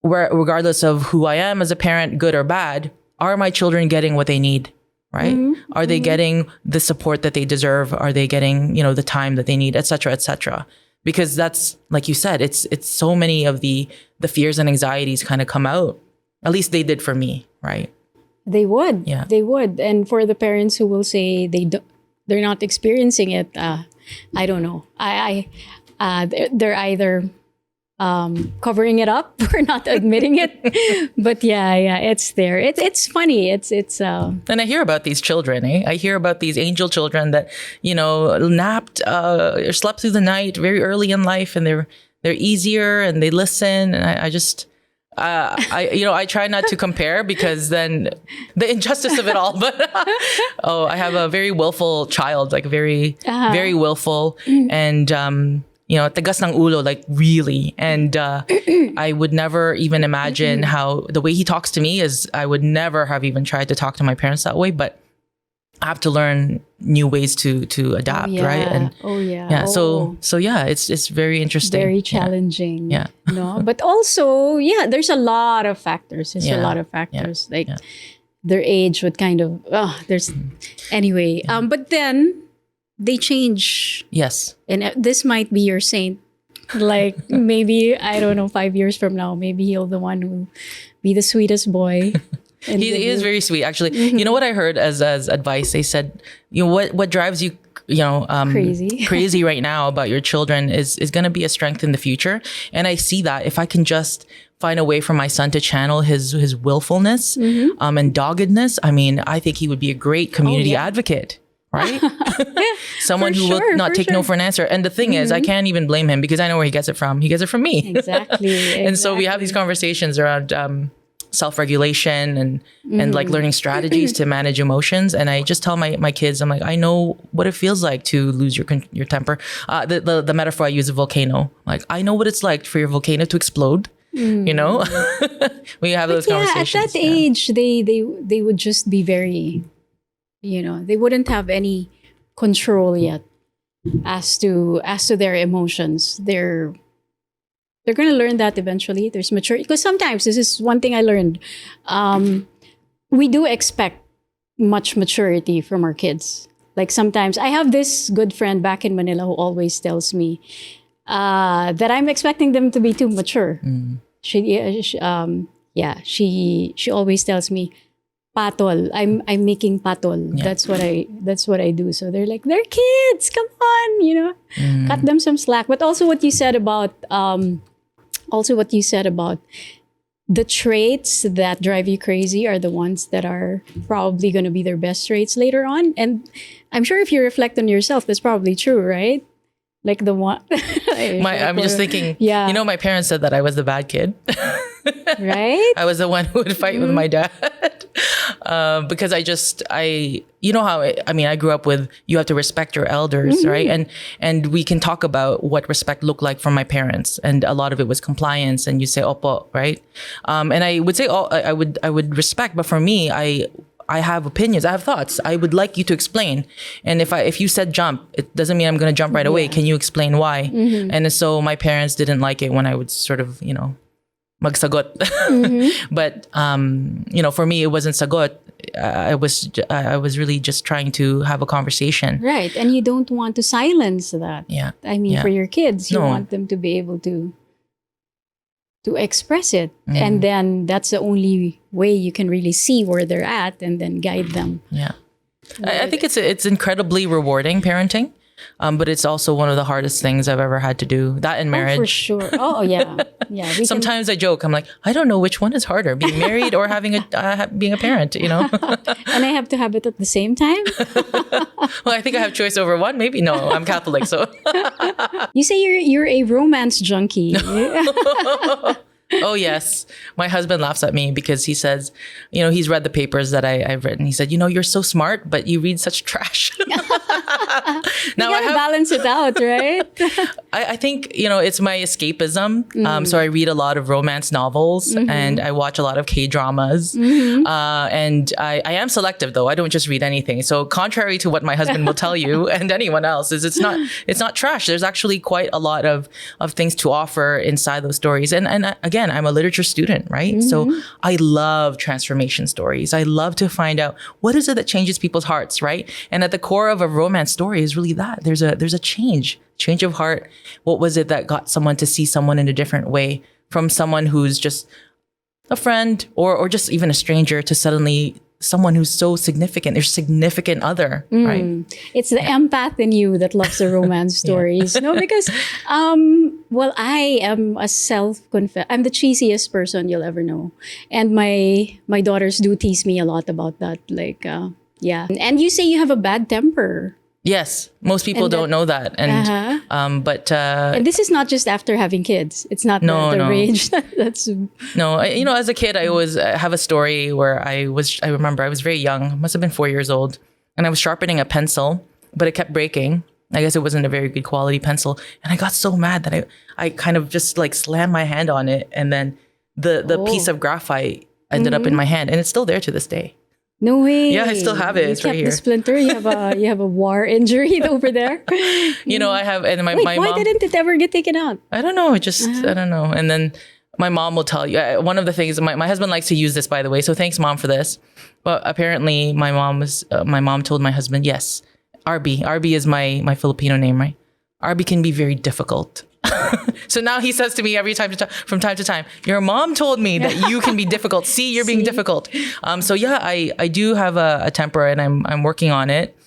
regardless of who I am as a parent, good or bad, are my children getting what they need? Right? Are they getting the support that they deserve? Are they getting, the time that they need, et cetera, et cetera? Because that's, like you said, it's so many of the fears and anxieties kind of come out. At least they did for me, right? They would. Yeah. They would. And for the parents who will say they're not experiencing it, I don't know. They're either covering it up or not admitting it. But yeah, it's there. It's funny. It's And I hear about these children, I hear about these angel children that, napped or slept through the night very early in life, and they're easier and they listen. And I just I try not to compare, because then the injustice of it all. But I have a very willful child, like very, very willful, and tagas ng ulo, like really. And I would never even imagine how the way he talks to me is. I would never have even tried to talk to my parents that way, but I have to learn new ways to adapt, right? And so yeah, it's very interesting, very challenging. Yeah. No, but also there's a lot of factors. Like their age would kind of there's anyway. But then they change. Yes, and this might be your saint. Like maybe I don't know, 5 years from now, maybe he'll the one who be the sweetest boy. He is very sweet, actually. You know what I heard as advice? They said, what drives you, crazy right now about your children is going to be a strength in the future. And I see that if I can just find a way for my son to channel his willfulness and doggedness, I think he would be a great community advocate. Right? Someone who will not take no for an answer. And the thing is, I can't even blame him, because I know where he gets it from. He gets it from me. Exactly. And so we have these conversations around self-regulation and like learning strategies to manage emotions. And I just tell my kids, I'm like, I know what it feels like to lose your temper. The metaphor I use, a volcano. Like, I know what it's like for your volcano to explode. We have those conversations. At that age, they would just be very, they wouldn't have any control yet as to their emotions. They're going to learn that eventually. There's maturity. Because sometimes, this is one thing I learned, we do expect much maturity from our kids. Like sometimes, I have this good friend back in Manila who always tells me that I'm expecting them to be too mature. She always tells me, patol. I'm making patol. Yeah. That's what I do. So they're like, they're kids. Come on, cut them some slack. But also what you said about the traits that drive you crazy are the ones that are probably going to be their best traits later on. And I'm sure if you reflect on yourself, that's probably true, right? Like the one. I'm just thinking. Yeah. My parents said that I was the bad kid. Right? I was the one who would fight with my dad. Because I grew up with, you have to respect your elders, right? And we can talk about what respect looked like from my parents, and a lot of it was compliance, and you say opo, right? And I would say I would respect, but for me, I have opinions, I have thoughts. I would like you to explain. And if you said jump, it doesn't mean I'm going to jump right away. Can you explain why? And so my parents didn't like it when I would sort of, magsagot. But for me, it wasn't sagot. I was really just trying to have a conversation. Right. And you don't want to silence that. Yeah. For your kids, you want them to be able to express it. And then that's the only way you can really see where they're at and then guide them. Yeah. I think it's incredibly rewarding, parenting. But it's also one of the hardest things I've ever had to do. That and marriage. Oh, for sure. Oh, yeah. Yeah. Sometimes I joke. I'm like, I don't know which one is harder, being married or having being a parent, And I have to have it at the same time? Well, I think I have choice over one. Maybe. No, I'm Catholic, so. You say you're a romance junkie. Oh, yes. My husband laughs at me because he says, he's read the papers that I've written. He said, you're so smart, but you read such trash. Now You gotta balance it out, right? I think, it's my escapism. So I read a lot of romance novels and I watch a lot of K-dramas. And I am selective though. I don't just read anything. So contrary to what my husband will tell you and anyone else is it's not trash. There's actually quite a lot of things to offer inside those stories. And again, I'm a literature student, right? So I love transformation stories. I love to find out what is it that changes people's hearts, right? And at the core of a romance story is really that. There's a change of heart. What was it that got someone to see someone in a different way from someone who's just a friend or just even a stranger to suddenly someone who's so significant, their significant other, right? It's the empath in you that loves the romance stories. No, because, well, I am I'm the cheesiest person you'll ever know. And my daughters do tease me a lot about that. Like, yeah. And you say you have a bad temper. Yes, most people don't know that, and and this is not just after having kids. It's not the rage. That's no. As a kid, I always have a story where I remember I was very young, must have been 4 years old, and I was sharpening a pencil, but it kept breaking. I guess it wasn't a very good quality pencil, and I got so mad that I kind of just like slammed my hand on it, and then the piece of graphite ended up in my hand, and it's still there to this day. No way. Yeah, I still have it. It's right here. The splinter. You have a war injury over there. I have, and my why mom. Didn't it ever get taken out? I don't know. I don't know. And then my mom will tell you. One of the things my husband likes to use this, by the way. So thanks, Mom, for this. But apparently, my mom told my husband, yes, Arby is my Filipino name, right? Arby can be very difficult. So now he says to me from time to time, your mom told me that you can be difficult. See, you're being difficult. So yeah, I do have a temper and I'm working on it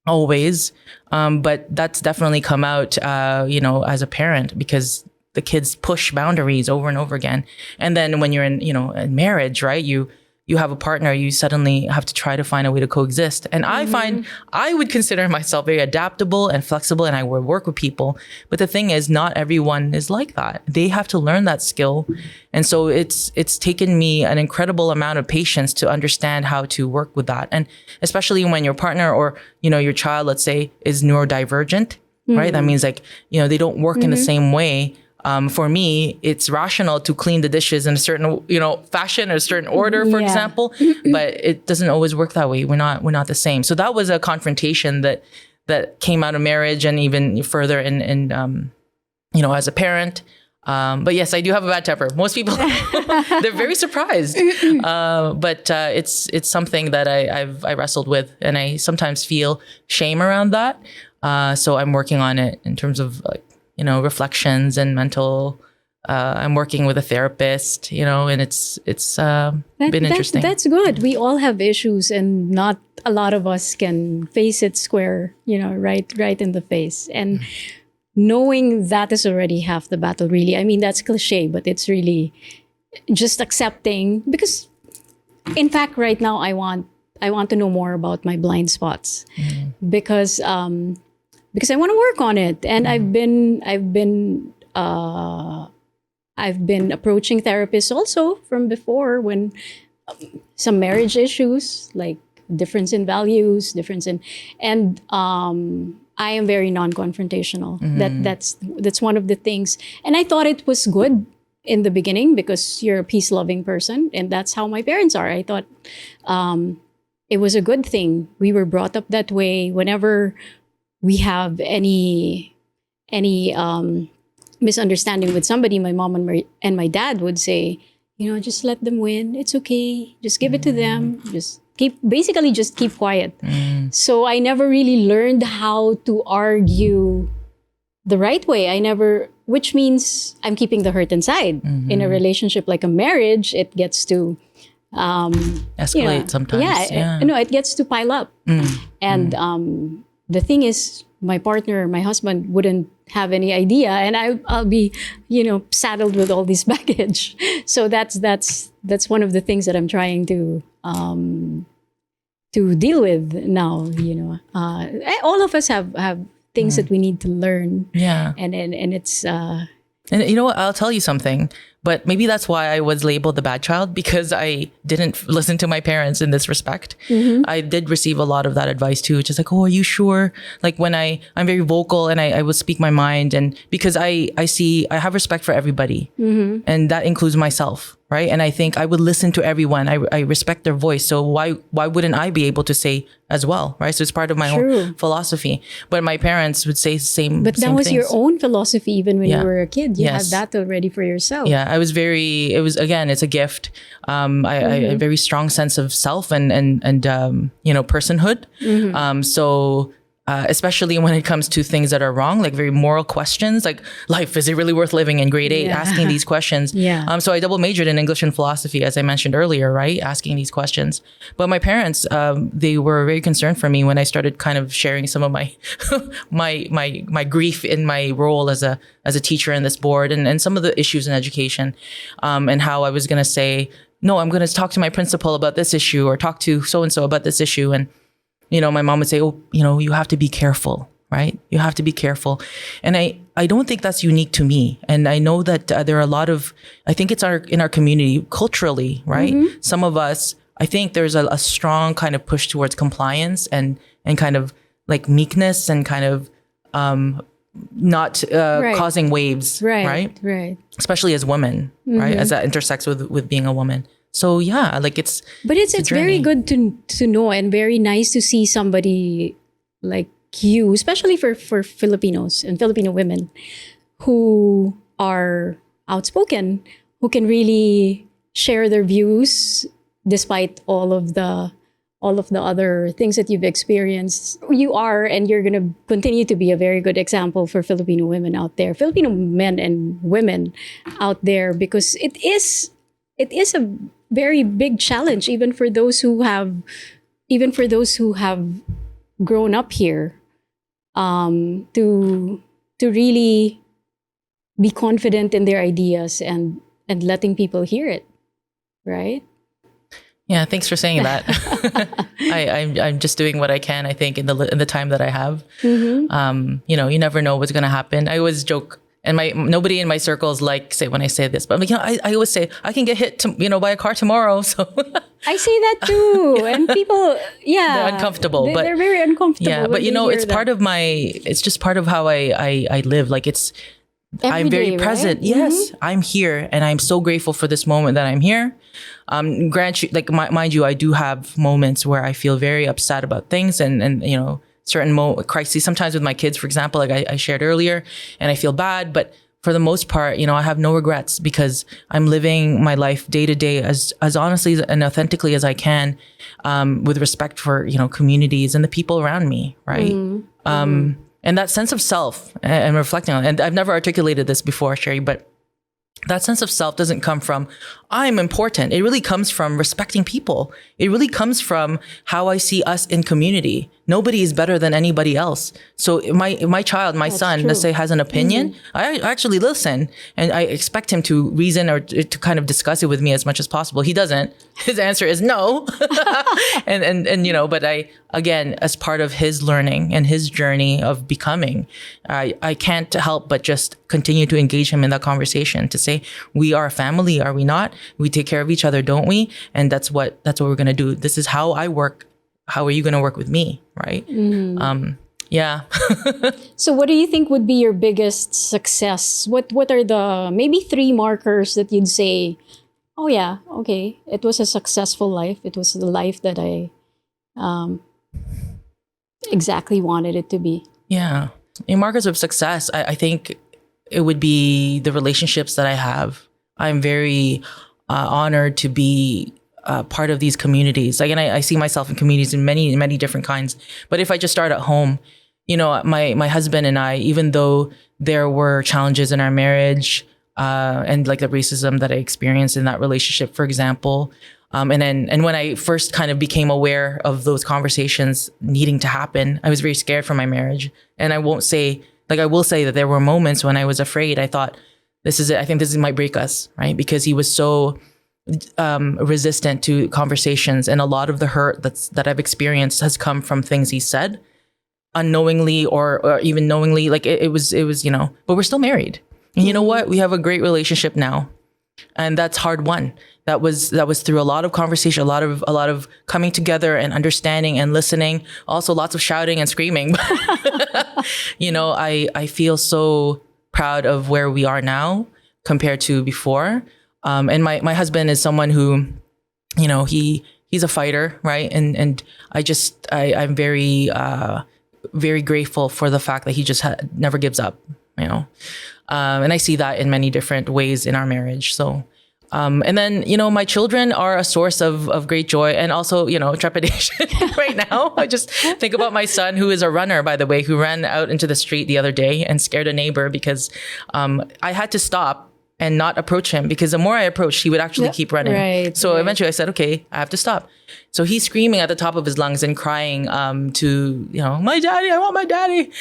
always. But that's definitely come out, as a parent because the kids push boundaries over and over again. And then when you're in marriage, right, you have a partner, you suddenly have to try to find a way to coexist. And I find I would consider myself very adaptable and flexible and I would work with people. But the thing is, not everyone is like that. They have to learn that skill. And so it's taken me an incredible amount of patience to understand how to work with that. And especially when your partner or, your child, let's say, is neurodivergent, right? That means they don't work in the same way. For me, it's rational to clean the dishes in a certain, fashion or a certain order, for example, but it doesn't always work that way. We're not the same. So that was a confrontation that came out of marriage and even further in as a parent. But yes, I do have a bad temper. Most people, they're very surprised. But it's something that I wrestled with and I sometimes feel shame around that. So I'm working on it in terms of reflections and mental. I'm working with a therapist, and it's been interesting. That's good. We all have issues, and not a lot of us can face it square, right in the face. And knowing that is already half the battle, really. I mean, that's cliche, but it's really just accepting. Because, in fact, right now I want to know more about my blind spots, because I want to work on it. And I've been approaching therapists also from before when some marriage issues, like difference in values, and I am very non-confrontational. That's one of the things. And I thought it was good in the beginning because you're a peace-loving person, and that's how my parents are. I thought it was a good thing. We were brought up that way. Whenever we have any misunderstanding with somebody, my mom and my dad would say, just let them win. It's okay. Just give it to them. Just keep quiet. So I never really learned how to argue the right way. Which means I'm keeping the hurt inside. In a relationship like a marriage, it gets to escalate sometimes. It gets to pile up. And the thing is, my husband wouldn't have any idea, and I'll be, saddled with all this baggage. So that's one of the things that I'm trying to deal with now. All of us have things that we need to learn. Yeah, and it's And you know what? I'll tell you something, but maybe that's why I was labeled the bad child, because I didn't listen to my parents in this respect. I did receive a lot of that advice too, which is like, oh, are you sure? Like when I'm very vocal and I will speak my mind, and because I have respect for everybody, and that includes myself. Right. And I think I would listen to everyone. I respect their voice. So why wouldn't I be able to say as well? Right. So it's part of my own philosophy. But my parents would say the same. But that was your own philosophy even when you were a kid. You had Yes. that already for yourself. Yeah, again, it's a gift. I a very strong sense of self and personhood. So especially when it comes to things that are wrong, like very moral questions, like life, is it really worth living in grade 8, asking these questions. So I double majored in English and philosophy, as I mentioned earlier, right? Asking these questions. But my parents, they were very concerned for me when I started kind of sharing some of my, my grief in my role as a teacher in this board, and some of the issues in education, and how I was going to say, no, I'm going to talk to my principal about this issue, or talk to so-and-so about this issue. And my mom would say, oh, you have to be careful, right? You have to be careful. And I don't think that's unique to me. And I know that there are a lot of, I think it's in our community culturally, right? Some of us, I think there's a strong kind of push towards compliance and kind of like meekness and kind of not causing waves, right? Especially as women, right? As that intersects with being a woman. So yeah, like it's very good to know, and very nice to see somebody like you, especially for Filipinos and Filipino women who are outspoken, who can really share their views despite all of the other things that you've experienced. You are, and you're going to continue to be, a very good example for Filipino women out there, Filipino men and women out there, because it is a very big challenge, even for those who have grown up here, to really be confident in their ideas and letting people hear it, right? Yeah, thanks for saying that. I'm just doing what I can, I think, in the time that I have. You never know what's going to happen. I always joke. And nobody in my circles say when I say this, but I always say I can get hit by a car tomorrow. So I say that too, and people, they're uncomfortable. But they're very uncomfortable. Yeah, but it's part of it's just part of how I live. Like I'm very present. Right? Yes, I'm here, and I'm so grateful for this moment that I'm here. Mind you, I do have moments where I feel very upset about things, and certain crises, sometimes with my kids, for example, like I shared earlier, and I feel bad. But for the most part, I have no regrets, because I'm living my life day to day as honestly and authentically as I can, with respect for, communities and the people around me. Right. And that sense of self, and reflecting on it, and I've never articulated this before, Cherie, but that sense of self doesn't come from I'm important. It really comes from respecting people. It really comes from how I see us in community. Nobody is better than anybody else. So my child, my son, let's say, has an opinion. I actually listen, and I expect him to reason or to kind of discuss it with me as much as possible. He doesn't. His answer is no. But again, as part of his learning and his journey of becoming, I can't help but just continue to engage him in that conversation, to say, we are a family, are we not? We take care of each other, don't we? And that's what we're going to do. This is how I work. How are you going to work with me? Right. Yeah. So what do you think would be your biggest success? What are the maybe 3 markers that you'd say, oh yeah, okay, it was a successful life. It was the life that I exactly wanted it to be. Yeah. In markers of success, I think it would be the relationships that I have. I'm very honored to be part of these communities. Again, I see myself in communities in many, many different kinds. But if I just start at home, my husband and I, even though there were challenges in our marriage, and like the racism that I experienced in that relationship, for example, and when I first kind of became aware of those conversations needing to happen, I was very scared for my marriage. And I will say that there were moments when I was afraid. I thought, this is it. I think this might break us, right? Because he was so resistant to conversations, and a lot of the hurt that I've experienced has come from things he said, unknowingly or even knowingly. Like it was, but we're still married. And you know what? We have a great relationship now. And that's hard won. That was through a lot of conversation, a lot of coming together and understanding and listening. Also lots of shouting and screaming. I feel so proud of where we are now compared to before. And my husband is someone who, he's a fighter, right? And I'm very very grateful for the fact that he just never gives up, and I see that in many different ways in our marriage. So, and then, my children are a source of great joy and also, trepidation right now. I just think about my son, who is a runner, by the way, who ran out into the street the other day and scared a neighbor because I had to stop and not approach him, because the more I approached, he would actually keep running. Right, so eventually I said, okay, I have to stop. So he's screaming at the top of his lungs and crying to, my daddy, I want my daddy.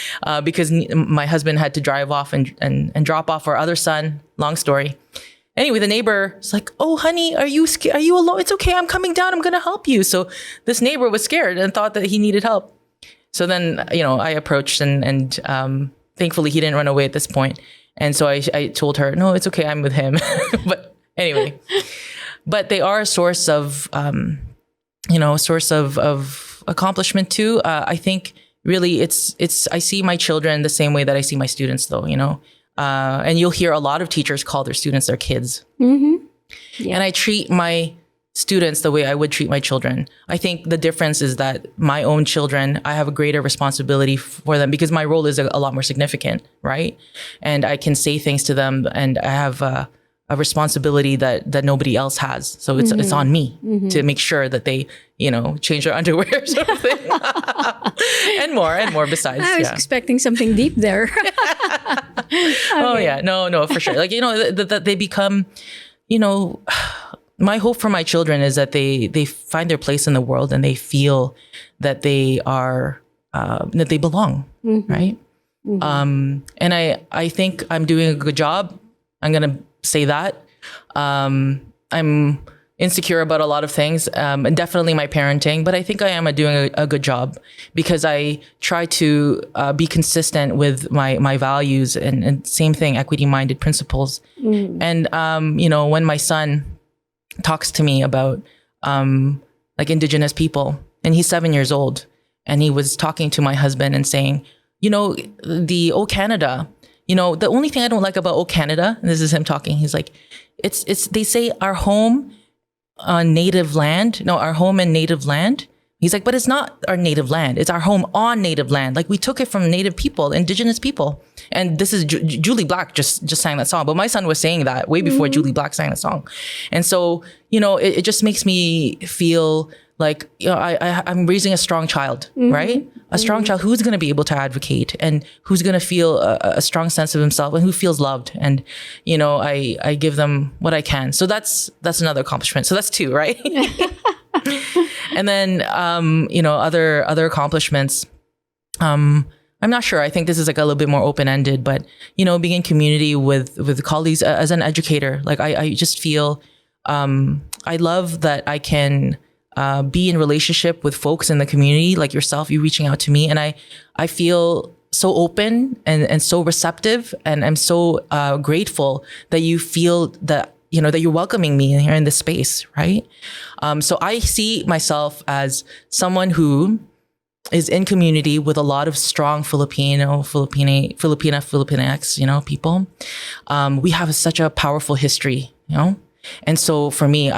Because my husband had to drive off and drop off our other son. Long story. Anyway, the neighbor is like, oh, honey, are you scared? Are you alone? It's okay. I'm coming down. I'm going to help you. So this neighbor was scared and thought that he needed help. So then, I approached and thankfully he didn't run away at this point. And so I told her, no, it's okay. I'm with him. But anyway, but they are a source of, accomplishment too. I think really I see my children the same way that I see my students though, and you'll hear a lot of teachers call their students their kids. Mm-hmm. Yeah. And I treat my students the way I would treat my children. I think the difference is that my own children, I have a greater responsibility for them because my role is a lot more significant, right? And I can say things to them, and I have a responsibility that nobody else has. So it's on me to make sure that they, change their underwear, sort of thing. and more besides. I was expecting something deep there. Oh yeah, no, for sure. Like, that they become, my hope for my children is that they find their place in the world and they feel that they are, that they belong, right? Mm-hmm. And I think I'm doing a good job. I'm going to say that. I'm insecure about a lot of things, and definitely my parenting, but I think I am doing a good job because I try to be consistent with my values and same thing, equity-minded principles. And, when my son talks to me about like Indigenous people, and he's 7 years old, and he was talking to my husband and saying, the "Oh Canada," the only thing I don't like about "Oh Canada," and this is him talking, he's like, it's they say our home on native land, our home in native land. He's like, but it's not our native land. It's our home on native land. Like we took it from native people, Indigenous people. And this is Julie Black just sang that song. But my son was saying that way before Julie Black sang the song. And so, it just makes me feel like, I'm raising a strong child, right? A strong child who's going to be able to advocate and who's going to feel a strong sense of himself and who feels loved. And, I give them what I can. So that's another accomplishment. So that's 2, right? And then, other accomplishments. I'm not sure. I think this is like a little bit more open-ended, but, being in community with colleagues as an educator, like I just feel, I love that I can be in relationship with folks in the community like yourself, you reaching out to me. And I feel so open and so receptive. And I'm so grateful that you feel that, that you're welcoming me here in this space, right? So I see myself as someone who is in community with a lot of strong Filipinx, people. We have such a powerful history, And so for me,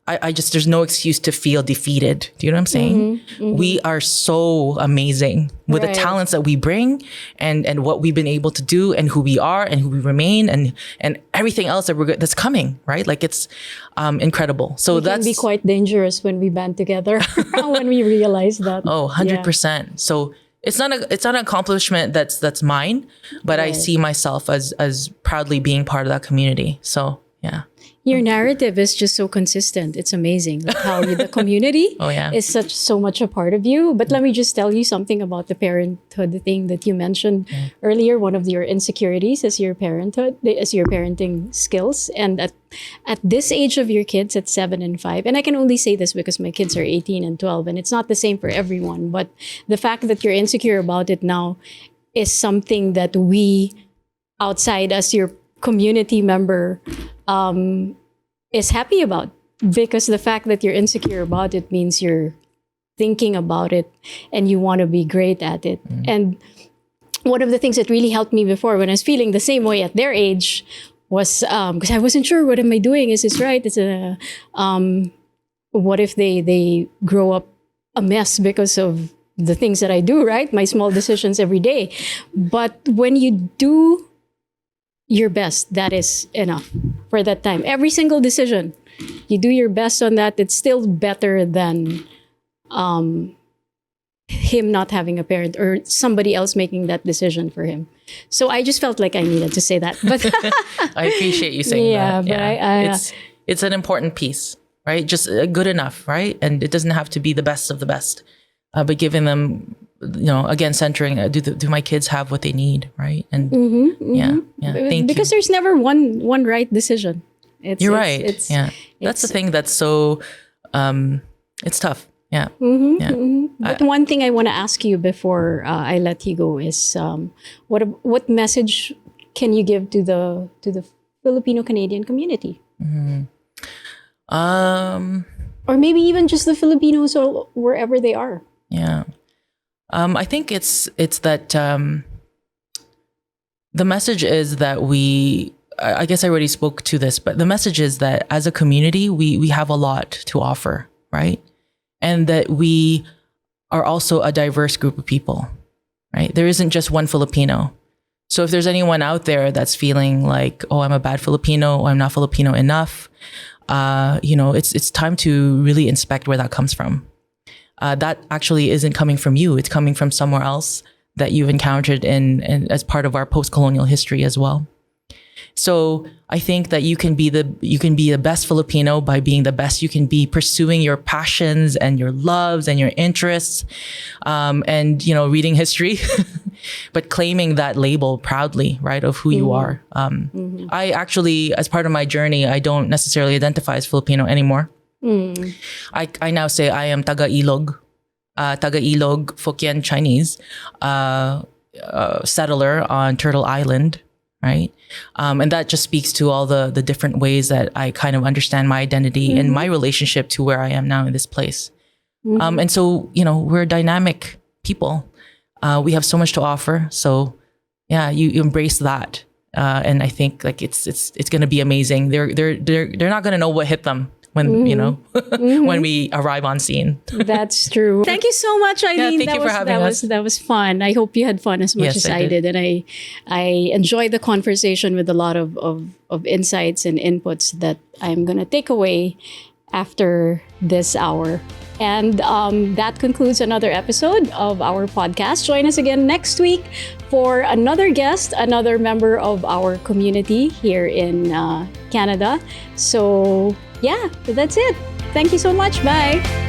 there's no excuse to feel defeated. Do you know what I'm saying? We are so amazing with the talents that we bring and what we've been able to do and who we are and who we remain and everything else that's coming, right? Like it's incredible. So It can be quite dangerous when we band together, when we realize that. Oh, 100%. Yeah. So it's not an accomplishment that's mine, but I see myself as proudly being part of that community. So yeah. Your narrative is just so consistent. It's amazing, like how the community is so much a part of you. But let me just tell you something about the parenthood thing that you mentioned earlier. One of your insecurities is your parenthood, is your parenting skills. And at this age of your kids, at 7 and 5, and I can only say this because my kids are 18 and 12, and it's not the same for everyone. But the fact that you're insecure about it now is something that we outside as your community member is happy about, because the fact that you're insecure about it means you're thinking about it and you want to be great at it. And one of the things that really helped me before when I was feeling the same way at their age was because I wasn't sure, what am I doing? Is this right? What if they grow up a mess because of the things that I do, right? My small decisions every day. But when you do your best, that is enough for that time. Every single decision, you do your best on that. It's still better than him not having a parent or somebody else making that decision for him. So I just felt like I needed to say that. But I appreciate you saying that. But I it's an important piece, right? Just good enough, right? And it doesn't have to be the best of the best, but giving them, again, centering, do my kids have what they need, right? And yeah. Thank because there's never one right decision. You're right. That's the thing that's so, it's tough. Yeah. But one thing I want to ask you before I let you go is, what message can you give to the Filipino Canadian community? Or maybe even just the Filipinos or wherever they are. Yeah. I think it's that the message is that I guess I already spoke to this, but the message is that as a community, we have a lot to offer, right? And that we are also a diverse group of people, right? There isn't just one Filipino. So if there's anyone out there that's feeling like, oh, I'm a bad Filipino, or I'm not Filipino enough, it's time to really inspect where that comes from. That actually isn't coming from you. It's coming from somewhere else that you've encountered in as part of our post-colonial history as well. So I think that you can be the best Filipino by being the best you can be, pursuing your passions and your loves and your interests, and reading history, but claiming that label proudly, right, of who you are. I actually, as part of my journey, I don't necessarily identify as Filipino anymore. I now say I am Taga-Ilog, Fukien Chinese, settler on Turtle Island. Right. And that just speaks to all the different ways that I kind of understand my identity and my relationship to where I am now in this place. And so, we're dynamic people. We have so much to offer. So yeah, you embrace that. And I think like it's going to be amazing. They're not going to know what hit them when, when we arrive on scene. That's true. Thank you so much, Aileen. Yeah, thank you for having us. That was fun. I hope you had fun as much as I did. And I enjoyed the conversation with a lot of insights and inputs that I'm going to take away after this hour. And that concludes another episode of our podcast. Join us again next week for another guest, another member of our community here in Canada. So yeah, that's it. Thank you so much. Bye.